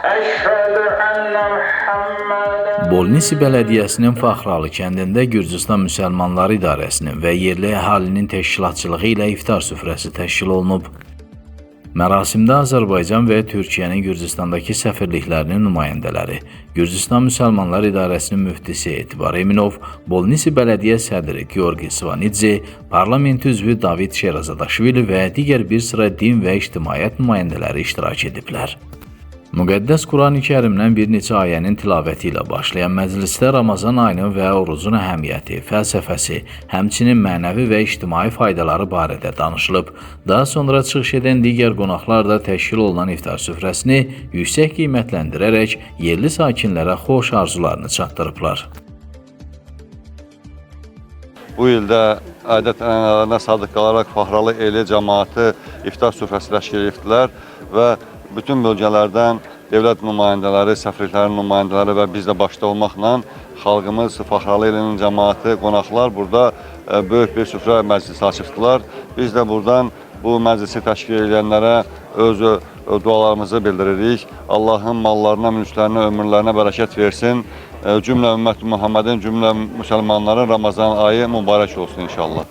Əşhədü ənnə Muhammədən Bolnisi Bələdiyyəsinin Faxralı kəndində Gürcüstan Müsəlmanları İdarəsinin və yerli əhalinin təşkilatçılığı ilə iftar süfrəsi təşkil olunub. Mərasimdə Azərbaycan və Türkiyənin Gürcüstandakı səfirliklərinin nümayəndələri, Gürcüstan Müsəlmanları İdarəsinin müftisi Etibar Eminov, Bolnisi Bələdiyyə sədri Georgi Svanidze, parlament üzvü David Şerazadaşvili və digər bir sıra din və ictimaiyyət nümayəndələri iştirak ediblər. Müqəddəs Quran-ı Kərimdən bir neçə ayənin tilavəti ilə başlayan məclisdə Ramazan ayının və orucun əhəmiyyəti, fəlsəfəsi, həmçinin mənəvi və ictimai faydaları barədə danışılıb. Daha sonra çıxış edən digər qonaqlar da təşkil olunan iftar süfrəsini yüksək qiymətləndirərək yerli sakinlərə xoş arzularını çatdırıblar. Bu ildə adət-ənənələrinə sadıq qalaraq Faxralı eli cəmaatı iftar süfrəsi təşkil etdilər və bütün bölgələrdən dövlət nümayəndələri, səfirliklərin nümayəndələri və biz də başda olmaqla xalqımız, Faxralı elinin cəmaatı, qonaqlar burada böyük bir süfrə məclisi açıbdılar. Biz də buradan bu məclisi təşkil edənlərə öz dualarımızı bildiririk. Allahın mallarına, mülklərinə, ömürlərinə bərəkət versin. Cümlə ümmət Muhammedin, cümlə müsəlmanların Ramazan ayı mübarək olsun inşallah.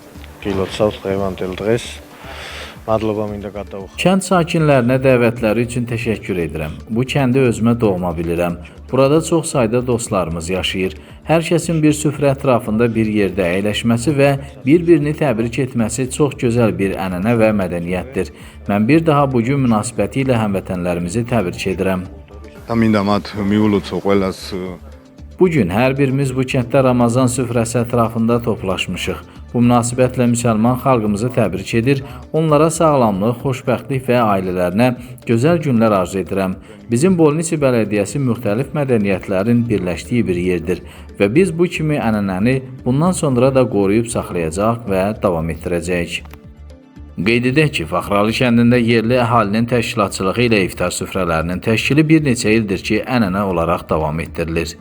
Kənd sakinlərinə dəvətləri üçün təşəkkür edirəm. Bu kəndi özümə doğma bilirəm. Burada çox sayda dostlarımız yaşayır. Hər kəsin bir süfrə ətrafında bir yerdə əyləşməsi və bir-birini təbrik etməsi çox gözəl bir ənənə və mədəniyyətdir. Mən bir daha bugün münasibəti ilə həmvətənlərimizi təbrik edirəm. Bugün hər birimiz bu kənddə Ramazan süfrəsi ətrafında toplaşmışıq. Bu münasibətlə müsəlman xalqımızı təbrik edir, onlara sağlamlıq, xoşbəxtlik və ailələrinə gözəl günlər arzu edirəm. Bizim Bolnisi Bələdiyyəsi müxtəlif mədəniyyətlərin birləşdiyi bir yerdir və biz bu kimi ənənəni bundan sonra da qoruyub saxlayacaq və davam etdirəcəyik. Qeyd edək ki, Faxralı kəndində yerli əhalinin təşkilatçılığı ilə iftar süfrələrinin təşkili bir neçə ildir ki, ənənə olaraq davam etdirilir.